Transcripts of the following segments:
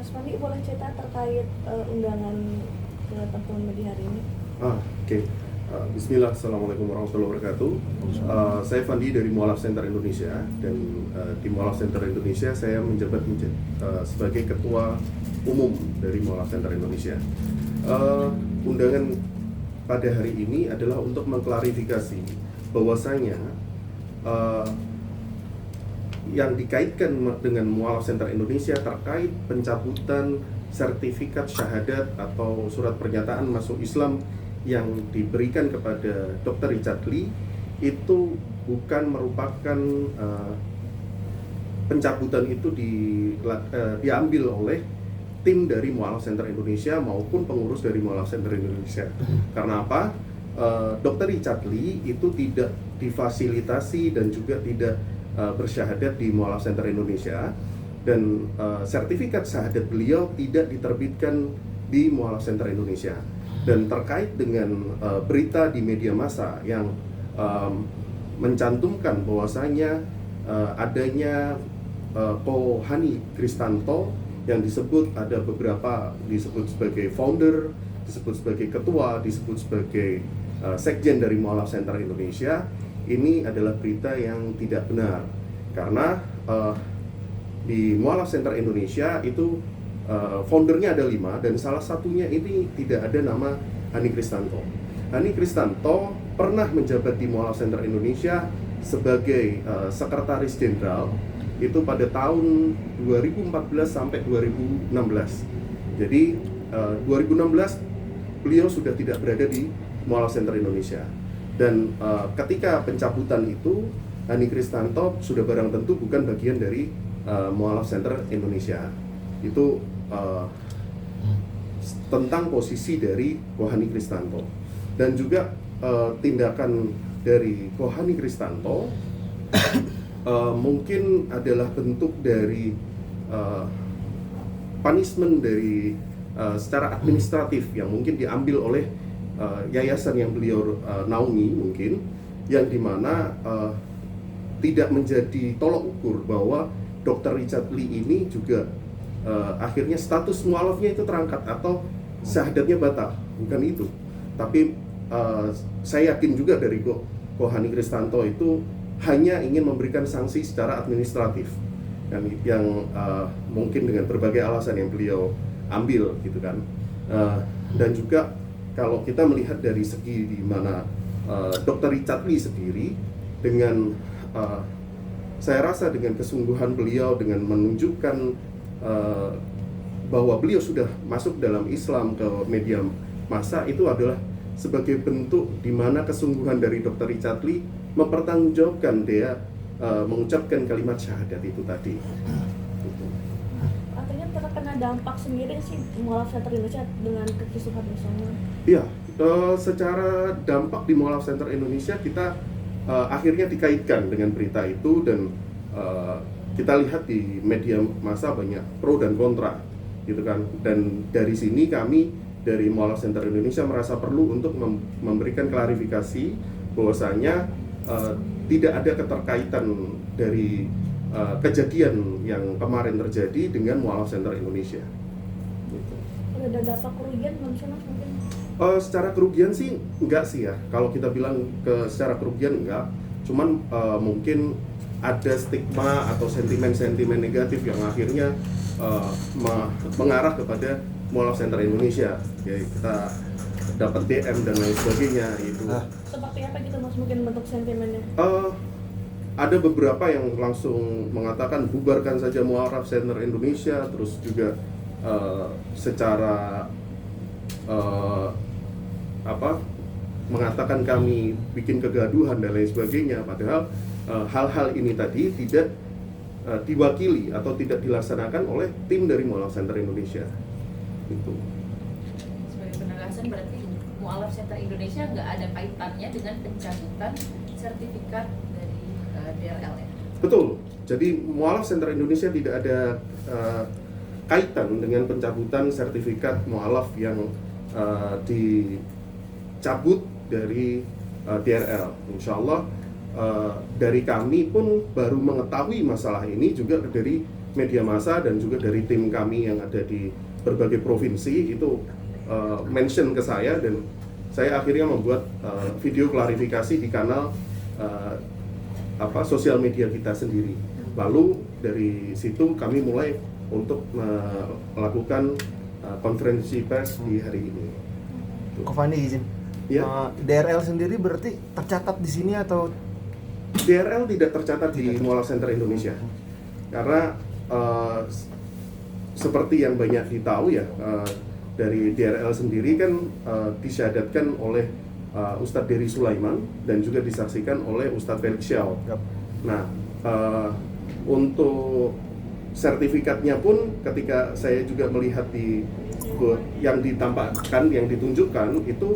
Mas Pandi boleh cerita terkait undangan ke temuan media hari ini? Oke. Bismillah, Assalamualaikum warahmatullahi wabarakatuh. Saya Fandi dari Mualaf Center Indonesia, dan di Mualaf Center Indonesia saya menjabat sebagai Ketua Umum dari Mualaf Center Indonesia. Undangan pada hari ini adalah untuk mengklarifikasi bahwasanya yang dikaitkan dengan Mualaf Center Indonesia terkait pencabutan sertifikat syahadat atau surat pernyataan masuk Islam yang diberikan kepada Dr. Richard Lee itu bukan merupakan pencabutan itu diambil oleh tim dari Mualaf Center Indonesia maupun pengurus dari Mualaf Center Indonesia. Karena apa? Dr. Richard Lee itu tidak difasilitasi dan juga tidak bersyahadat di Mualaf Center Indonesia, dan sertifikat syahadat beliau tidak diterbitkan di Mualaf Center Indonesia. Dan terkait dengan berita di media massa yang mencantumkan bahwasanya adanya Ko Hani Kristanto yang disebut ada beberapa disebut sebagai founder, disebut sebagai ketua, disebut sebagai sekjen dari Mualaf Center Indonesia, ini adalah berita yang tidak benar. Karena di Mualaf Center Indonesia itu foundernya ada 5, dan salah satunya ini tidak ada nama Hani Kristanto. Hani Kristanto pernah menjabat di Mualaf Center Indonesia sebagai sekretaris jenderal itu pada tahun 2014 sampai 2016. Jadi 2016 beliau sudah tidak berada di Mualaf Center Indonesia, dan ketika pencabutan itu Hani Kristanto sudah barang tentu bukan bagian dari Mualaf Center Indonesia. Itu tentang posisi dari Ko Hani Kristanto, dan juga tindakan dari Ko Hani Kristanto mungkin adalah bentuk dari punishment dari secara administratif yang mungkin diambil oleh yayasan yang beliau naungi, mungkin yang dimana tidak menjadi tolok ukur bahwa Dr. Richard Lee ini juga akhirnya status mualafnya itu terangkat atau syahadatnya batal, bukan itu. Tapi saya yakin juga dari Ko Hani Kristanto itu hanya ingin memberikan sanksi secara administratif, yang mungkin dengan berbagai alasan yang beliau ambil gitu kan. Dan juga kalau kita melihat dari segi di mana Dr. Richard Lee sendiri dengan saya rasa dengan kesungguhan beliau dengan menunjukkan bahwa beliau sudah masuk dalam Islam ke media massa, itu adalah sebagai bentuk di mana kesungguhan dari Dr. Richard Lee mempertanggungjawabkan dia mengucapkan kalimat syahadat itu tadi. Artinya terkena dampak sendiri sih Mualaf Center Indonesia dengan kekisuhan misalnya? Iya, secara dampak di Mualaf Center Indonesia kita akhirnya dikaitkan dengan berita itu, dan kita lihat di media massa banyak pro dan kontra gitu kan. Dan dari sini kami dari Mualaf Center Indonesia merasa perlu untuk memberikan klarifikasi bahwasanya tidak ada keterkaitan dari kejadian yang kemarin terjadi dengan Mualaf Center Indonesia gitu. Ada dampak kerugian mungkin? Secara kerugian sih enggak sih ya. Kalau kita bilang secara kerugian enggak, cuman mungkin ada stigma atau sentimen-sentimen negatif yang akhirnya mengarah kepada Mualaf Center Indonesia. Ya, kita dapat DM dan lain sebagainya itu. Seperti apa gitu Mas, mungkin bentuk sentimennya? Ada beberapa yang langsung mengatakan bubarkan saja Mualaf Center Indonesia, terus juga secara mengatakan kami bikin kegaduhan dan lain sebagainya, padahal hal-hal ini tadi tidak diwakili atau tidak dilaksanakan oleh tim dari Mualaf Center Indonesia. Itu. Sebagai penegasan, berarti Mualaf Center Indonesia nggak ada kaitannya dengan pencabutan sertifikat dari DRL ya? Betul. Jadi Mualaf Center Indonesia tidak ada kaitan dengan pencabutan sertifikat mualaf yang dicabut dari DRL. Insya Allah dari kami pun baru mengetahui masalah ini juga dari media massa dan juga dari tim kami yang ada di berbagai provinsi itu mention ke saya, dan saya akhirnya membuat video klarifikasi di kanal sosial media kita sendiri. Lalu dari situ kami mulai untuk melakukan konferensi pers di hari ini. Ko Fandi izin. Ya. DRL sendiri berarti tercatat di sini atau? DRL tidak tercatat di Mualaf Center Indonesia karena seperti yang banyak ditahu ya, dari DRL sendiri kan disyahadatkan oleh Ustadz Dery Sulaiman dan juga disaksikan oleh Ustadz Felix Xiao. Yap. Nah, untuk sertifikatnya pun ketika saya juga melihat di yang ditampakkan, yang ditunjukkan itu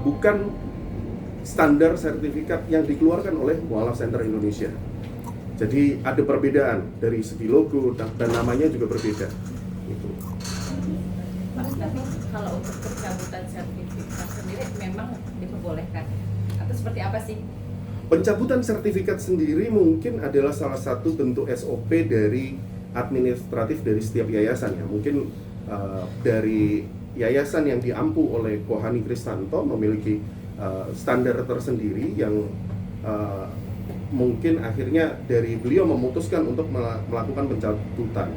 bukan standar sertifikat yang dikeluarkan oleh Mualaf Center Indonesia. Jadi ada perbedaan dari segi logo dan namanya juga berbeda. Itu. Pak, tapi kalau untuk pencabutan sertifikat sendiri memang diperbolehkan atau seperti apa sih? Pencabutan sertifikat sendiri mungkin adalah salah satu bentuk SOP dari administratif dari setiap yayasan ya. Mungkin dari yayasan yang diampu oleh Kohani Kristanto memiliki standar tersendiri yang mungkin akhirnya dari beliau memutuskan untuk melakukan pencabutan.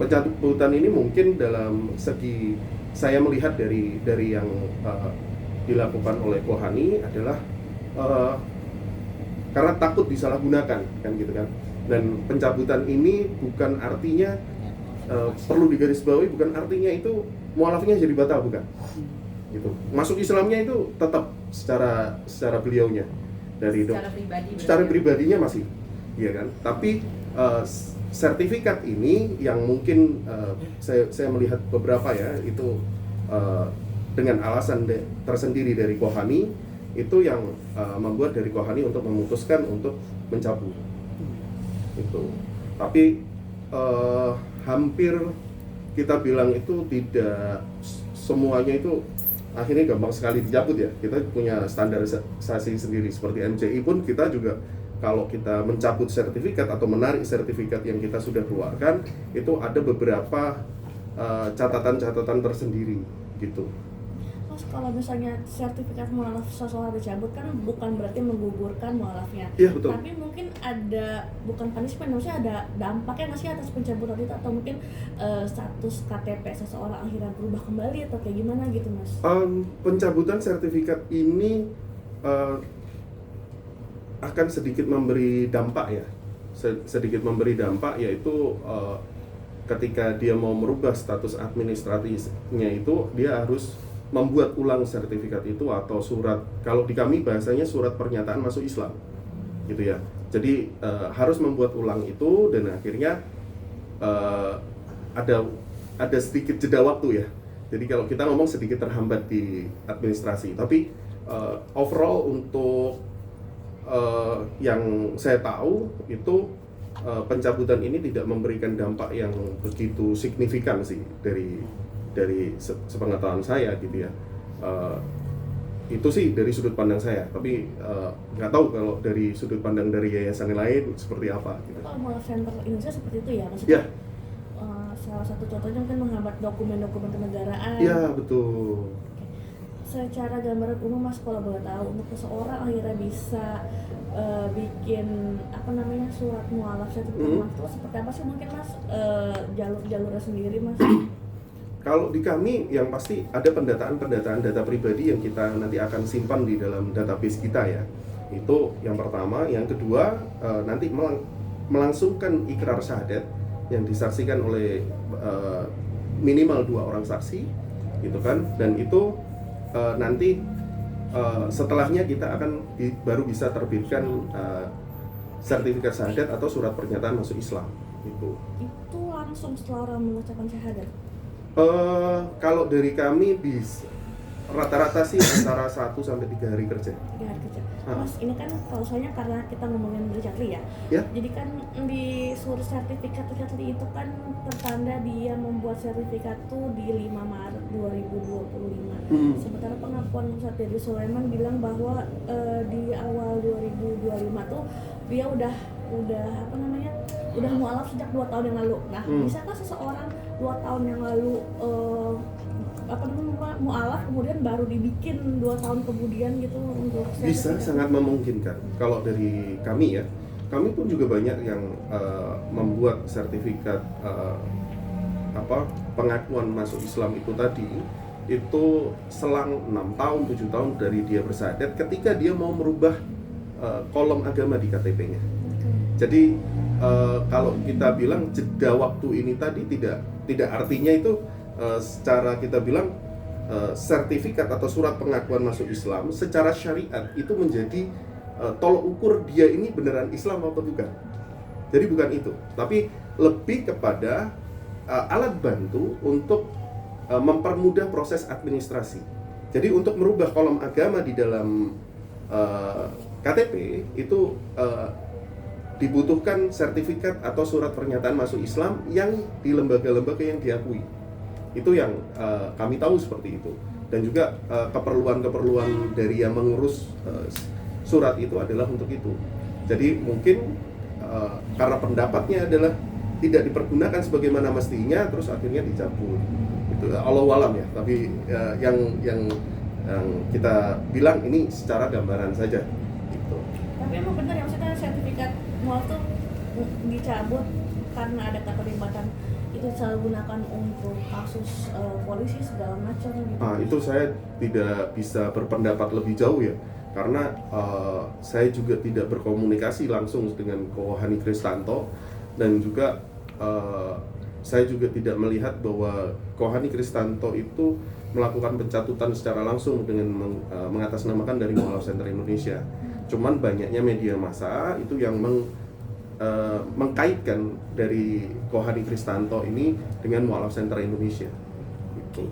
Pencabutan ini mungkin dalam segi saya melihat dari yang dilakukan oleh Kohani adalah karena takut disalahgunakan kan gitu kan. Dan pencabutan ini bukan artinya perlu digarisbawahi, bukan artinya itu mualafnya jadi batal, bukan. Gitu. Masuk Islamnya itu tetap secara beliaunya dari secara pribadinya masih, iya kan. Tapi sertifikat ini yang mungkin saya melihat beberapa ya itu dengan alasan tersendiri dari Kohani itu yang membuat dari Kohani untuk memutuskan untuk mencabut itu. Tapi hampir kita bilang itu tidak semuanya itu akhirnya gampang sekali dicabut ya. Kita punya standarisasi sendiri. Seperti MCI pun kita juga kalau kita mencabut sertifikat atau menarik sertifikat yang kita sudah keluarkan itu ada beberapa catatan-catatan tersendiri gitu. Mas, kalau misalnya sertifikat mualaf seseorang dicabut kan bukan berarti menggugurkan mualafnya. Iya, betul. Tapi mungkin ada, bukan punishment, maksudnya ada dampaknya nggak sih atas pencabutan itu, atau mungkin status KTP seseorang akhirnya berubah kembali atau kayak gimana gitu, Mas? Pencabutan sertifikat ini akan sedikit memberi dampak ya, sedikit memberi dampak, yaitu ketika dia mau merubah status administratifnya itu dia harus membuat ulang sertifikat itu atau surat, kalau di kami bahasanya surat pernyataan masuk Islam gitu ya. Jadi harus membuat ulang itu, dan akhirnya ada sedikit jeda waktu ya. Jadi kalau kita ngomong sedikit terhambat di administrasi, tapi overall untuk yang saya tahu itu pencabutan ini tidak memberikan dampak yang begitu signifikan sih dari sepengetahuan saya gitu ya. Itu sih dari sudut pandang saya, tapi nggak tahu kalau dari sudut pandang dari yayasan lain seperti apa gitu. Kalau Mualaf Center Indonesia seperti itu ya, maksudnya Ya. Salah satu contohnya mungkin menghambat dokumen-dokumen kenegaraan. Ya, betul. Secara gambaran umum, Mas, kalau boleh tahu, untuk seseorang akhirnya bisa bikin surat mualaf sertifikat mualaf itu seperti apa sih mungkin, Mas, jalur-jalurnya sendiri, Mas? Kalau di kami yang pasti ada pendataan data pribadi yang kita nanti akan simpan di dalam database kita ya. Itu yang pertama. Yang kedua, nanti melangsungkan ikrar syahadat yang disaksikan oleh minimal 2 orang saksi gitu kan. Dan itu nanti setelahnya kita akan baru bisa terbitkan sertifikat syahadat atau surat pernyataan masuk Islam itu. Itu langsung setelah orang mengucapkan syahadat? Kalau dari kami Rata-rata sih antara 1 sampai 3 hari kerja. 3 hari kerja. Ah. Mas, ini kan kalau soalnya karena kita ngomongin Richardly ya. Ya. Jadi kan di surat sertifikat Richardly itu kan tertanda dia membuat sertifikat tuh di 5 Maret 2025. Sementara pengakuan Ustadz Deddy Sulaiman bilang bahwa di awal 2025 tuh dia udah apa namanya? Udah mualaf sejak 2 tahun yang lalu. Nah, bisakah seseorang 2 tahun yang lalu apa namanya mualaf kemudian baru dibikin 2 tahun kemudian gitu untuk Bisa, sertifikat? sangat memungkinkan. Kalau dari kami ya, kami pun juga banyak yang membuat sertifikat pengakuan masuk Islam itu tadi, itu selang 6 tahun, 7 tahun dari dia bersyahadat ketika dia mau merubah kolom agama di KTP-nya. Jadi kalau kita bilang jeda waktu ini tadi tidak artinya itu secara kita bilang sertifikat atau surat pengakuan masuk Islam secara syariat itu menjadi tolok ukur dia ini beneran Islam atau bukan. Jadi bukan itu, tapi lebih kepada alat bantu untuk mempermudah proses administrasi. Jadi untuk merubah kolom agama di dalam KTP itu dibutuhkan sertifikat atau surat pernyataan masuk Islam yang di lembaga-lembaga yang diakui. Itu yang kami tahu seperti itu. Dan juga keperluan-keperluan dari yang mengurus surat itu adalah untuk itu. Jadi mungkin karena pendapatnya adalah tidak dipergunakan sebagaimana mestinya, terus akhirnya dicabut. Itu Allahu alam ya. Tapi yang kita bilang ini secara gambaran saja. Gitu. Tapi emang benar ya, maksudnya sertifikat mualaf tuh dicabut karena ada keterlibatan itu disalahgunakan untuk kasus polisi segala macam gitu. Itu saya tidak bisa berpendapat lebih jauh ya, karena saya juga tidak berkomunikasi langsung dengan Ko Hani Kristanto, dan juga saya juga tidak melihat bahwa Ko Hani Kristanto itu melakukan pencatutan secara langsung dengan mengatasnamakan dari Mualaf Center Indonesia. Cuman banyaknya media massa itu yang mengkaitkan dari Ko Hani Kristanto ini dengan Mualaf Center Indonesia. Gitu.